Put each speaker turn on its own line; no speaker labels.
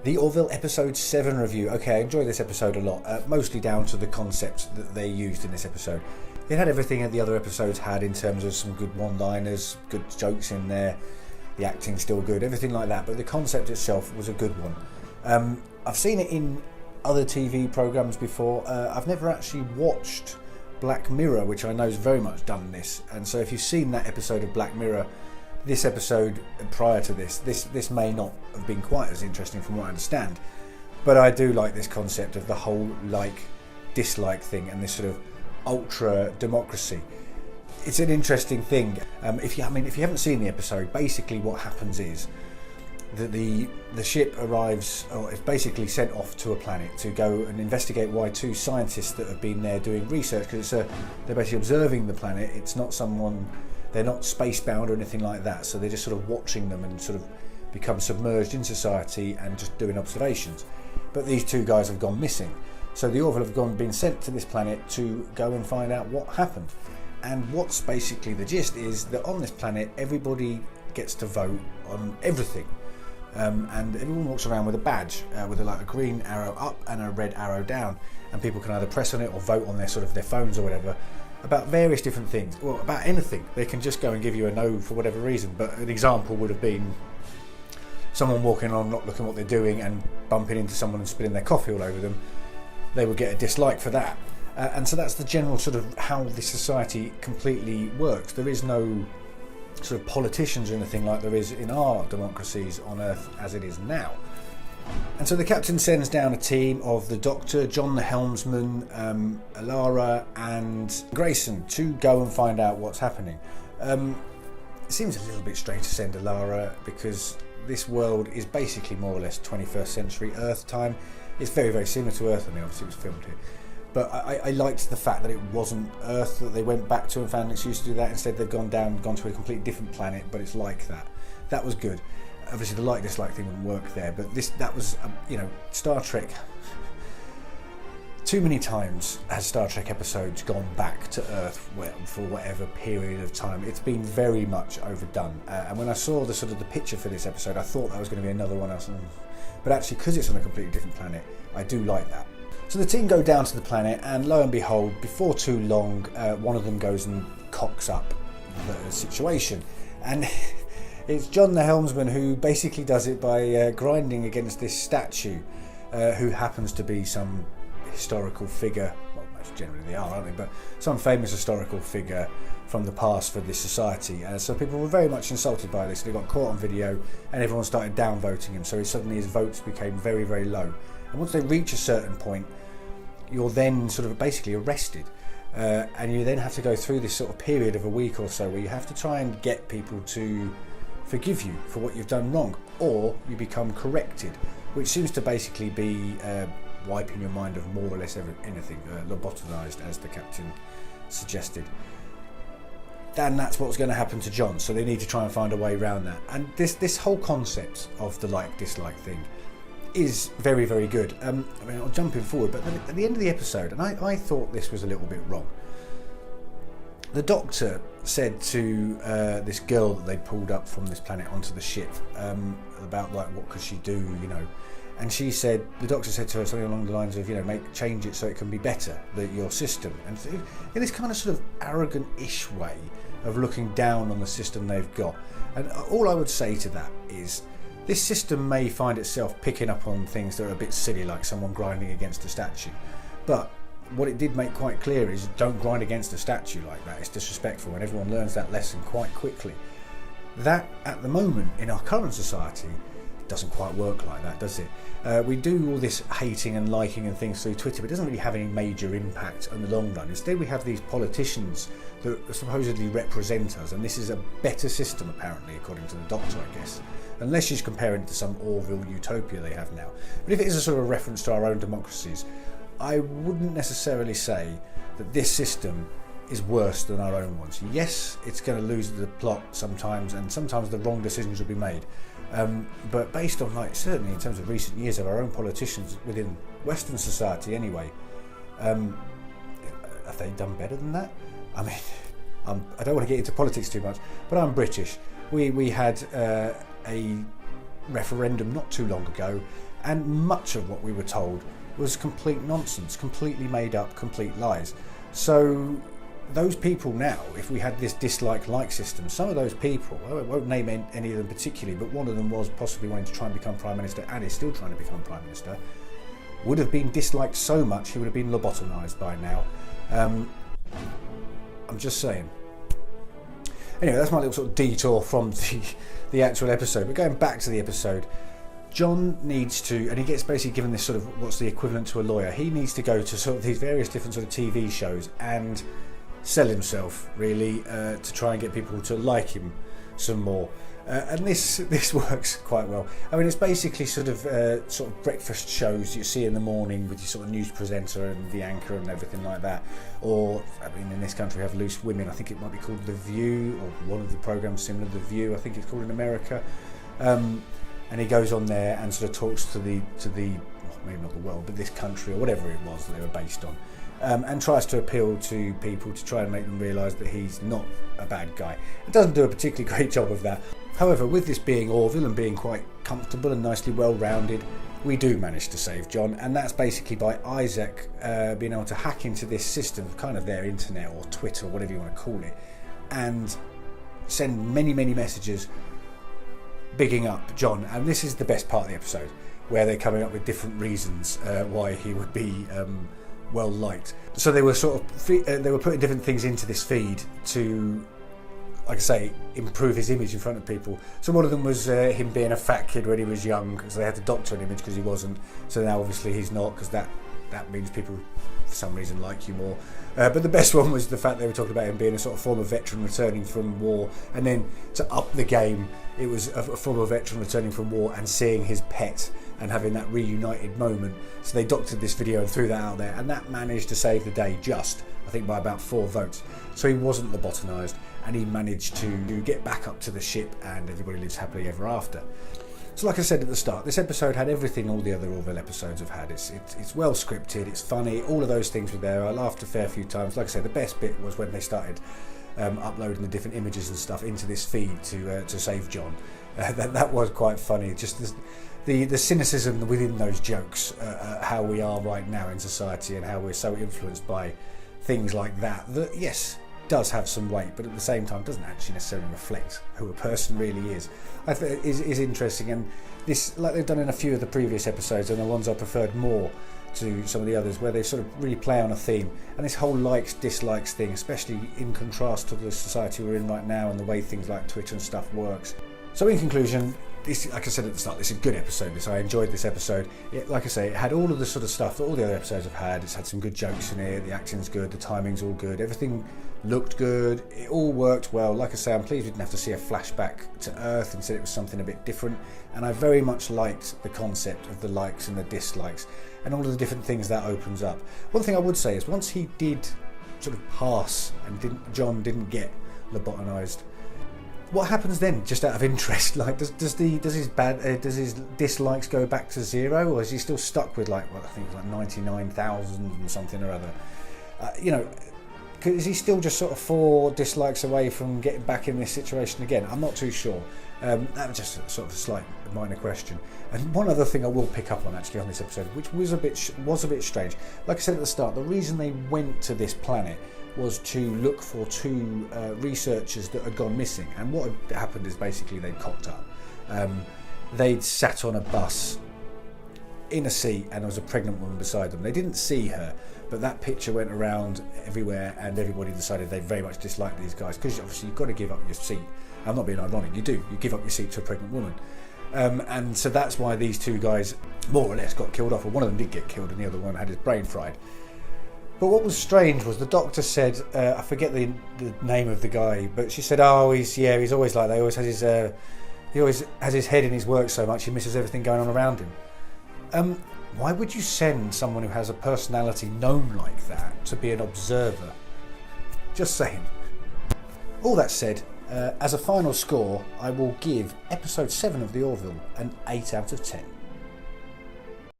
The Orville episode 7 review. Okay, I enjoyed this episode a lot, mostly down to the concepts that they used in this episode. It had everything that the other episodes had in terms of some good one-liners, good jokes in there, the acting's still good, everything like that, but the concept itself was a good one. I've seen it in other TV programmes before. I've never actually watched Black Mirror, which I know is very much done this, and so if you've seen that episode of Black Mirror, this episode prior to this may not have been quite as interesting from what I understand, but I do like this concept of the whole like-dislike thing and this sort of ultra democracy. It's an interesting thing. If you haven't seen the episode, basically what happens is that the ship arrives, or is basically sent off to a planet to go and investigate why two scientists that have been there doing research, because they're basically observing the planet. It's not someone, they're not space bound or anything like that, so they're just sort of watching them and sort of become submerged in society and just doing observations. But these two guys have gone missing, so the Orville have been sent to this planet to go and find out what happened. And what's basically the gist is that on this planet everybody gets to vote on everything, and everyone walks around with a badge with a green arrow up and a red arrow down, and people can either press on it or vote on their phones or whatever about various different things. Well, about anything. They can just go and give you a no for whatever reason, but an example would have been someone walking on, not looking what they're doing and bumping into someone and spilling their coffee all over them. They would get a dislike for that. And so that's the general sort of how the society completely works. There is no sort of politicians or anything like there is in our democracies on Earth as it is now. And so the captain sends down a team of the Doctor, John the helmsman, Alara and Grayson to go and find out what's happening. It seems a little bit strange to send Alara because this world is basically more or less 21st century Earth time. It's very, very similar to Earth. I mean, obviously it was filmed here. But I liked the fact that it wasn't Earth that they went back to and found an excuse to do that. Instead, they've gone to a completely different planet, but it's like that. That was good. Obviously, the like-dislike thing wouldn't work there, but that was, Star Trek. Too many times has Star Trek episodes gone back to Earth for whatever period of time. It's been very much overdone. And when I saw the picture for this episode, I thought that was going to be another one else. But actually, because it's on a completely different planet, I do like that. So the team go down to the planet, and lo and behold, before too long, one of them goes and cocks up the situation. And it's John the helmsman who basically does it by grinding against this statue, who happens to be some historical figure. Well, most generally they are, aren't they? But some famous historical figure from the past for this society. So people were very much insulted by this. They got caught on video, and everyone started downvoting him. So suddenly his votes became very, very low. And once they reach a certain point, you're then sort of basically arrested. And you then have to go through this sort of period of a week or so where you have to try and get people to forgive you for what you've done wrong, or you become corrected, which seems to basically be wiping your mind of more or less anything, lobotomized, as the captain suggested. And that's what's going to happen to John, so they need to try and find a way around that. And this whole concept of the like-dislike thing is very, very good. I'm jumping forward, but at the end of the episode, and I thought this was a little bit wrong, the Doctor said to this girl that they pulled up from this planet onto the ship about what could she do, and she said, the Doctor said to her something along the lines of, change it so it can be better, your system, and in this kind of sort of arrogant-ish way of looking down on the system they've got. And all I would say to that is, this system may find itself picking up on things that are a bit silly, like someone grinding against a statue, but what it did make quite clear is don't grind against a statue like that. It's disrespectful, and everyone learns that lesson quite quickly. That, at the moment, in our current society, doesn't quite work like that, does it? We do all this hating and liking and things through Twitter, but it doesn't really have any major impact in the long run. Instead, we have these politicians that supposedly represent us, and this is a better system, apparently, according to the Doctor, I guess. Unless she's comparing it to some Orville utopia they have now. But if it is a sort of reference to our own democracies, I wouldn't necessarily say that this system is worse than our own ones. Yes, it's going to lose the plot sometimes, and sometimes the wrong decisions will be made. But based on, certainly in terms of recent years of our own politicians within Western society anyway, have they done better than that? I mean, I don't want to get into politics too much, but I'm British. We had a referendum not too long ago, And much of what we were told was complete nonsense, completely made up, complete lies. So those people now, if we had this dislike-like system, some of those people, I won't name any of them particularly, but one of them was possibly wanting to try and become Prime Minister and is still trying to become Prime Minister, would have been disliked so much he would have been lobotomised by now. I'm just saying. Anyway, that's my little sort of detour from the actual episode. But going back to the episode, John needs to, and he gets basically given this sort of, what's the equivalent to a lawyer, he needs to go to sort of these various different sort of TV shows and sell himself, really, to try and get people to like him some more. And this works quite well. I mean, it's basically sort of breakfast shows you see in the morning with your sort of news presenter and the anchor and everything like that. Or, I mean, in this country we have Loose Women. I think it might be called The View, or one of the programs similar to The View. I think it's called in America. And he goes on there and sort of talks to the maybe not the world, but this country or whatever it was that they were based on. And tries to appeal to people to try and make them realise that he's not a bad guy. It doesn't do a particularly great job of that. However, with this being Orville and being quite comfortable and nicely well-rounded, we do manage to save John, and that's basically by Isaac being able to hack into this system, kind of their internet or Twitter or whatever you want to call it, and send many, many messages bigging up John. And this is the best part of the episode, where they're coming up with different reasons why he would be well liked. So they were they were putting different things into this feed to, like I say, improve his image in front of people. So one of them was him being a fat kid when he was young, because they had to doctor an image because he wasn't. So now obviously he's not, because that means people for some reason like you more. But the best one was the fact they were talking about him being a sort of former veteran returning from war, and then to up the game, it was a former veteran returning from war and seeing his pet and having that reunited moment. So they doctored this video and threw that out there, and that managed to save the day just, I think, by about 4 votes. So he wasn't lobotomised, and he managed to get back up to the ship, and everybody lives happily ever after. So like I said at the start, this episode had everything all the other Orville episodes have had. It's well scripted, it's funny, all of those things were there. I laughed a fair few times. Like I said, the best bit was when they started uploading the different images and stuff into this feed to save John. That was quite funny. Just the cynicism within those jokes, how we are right now in society and how we're so influenced by things like that, yes, does have some weight, but at the same time doesn't actually necessarily reflect who a person really is. I think is interesting, and this, like they've done in a few of the previous episodes, and the ones I preferred more to some of the others, where they sort of really play on a theme, and this whole likes dislikes thing, especially in contrast to the society we're in right now and the way things like Twitter and stuff works. So in conclusion, this, like I said at the start, this is a good episode. I enjoyed this episode. Like I say, it had all of the sort of stuff that all the other episodes have had. It's had some good jokes in it, the acting's good, the timing's all good, everything looked good, it all worked well. Like I say, I'm pleased we didn't have to see a flashback to Earth, instead it was something a bit different, and I very much liked the concept of the likes and the dislikes and all of the different things that opens up. One thing I would say is, once he did sort of pass and John didn't get lobotomized, what happens then, just out of interest? Like, does his dislikes go back to 0, or is he still stuck with, like, what I think it was like 99,000 and something or other? Is he still just sort of 4 dislikes away from getting back in this situation again? I'm not too sure. That was just sort of a slight minor question. And one other thing I will pick up on actually on this episode, which was a bit strange. Like I said at the start, the reason they went to this planet was to look for 2 researchers that had gone missing. And what had happened is basically they'd cocked up. They'd sat on a bus in a seat, and there was a pregnant woman beside them. They didn't see her, but that picture went around everywhere, and everybody decided they very much disliked these guys, because obviously you've got to give up your seat. I'm not being ironic, you do. You give up your seat to a pregnant woman. And so that's why these 2 guys more or less got killed off. Well, one of them did get killed, and the other one had his brain fried. But what was strange was the doctor said, I forget the name of the guy, but she said, "Oh, he's always like that. He always has his head in his work so much he misses everything going on around him." Why would you send someone who has a personality known like that to be an observer? Just saying. All that said, as a final score, I will give episode 7 of The Orville an 8 out of 10.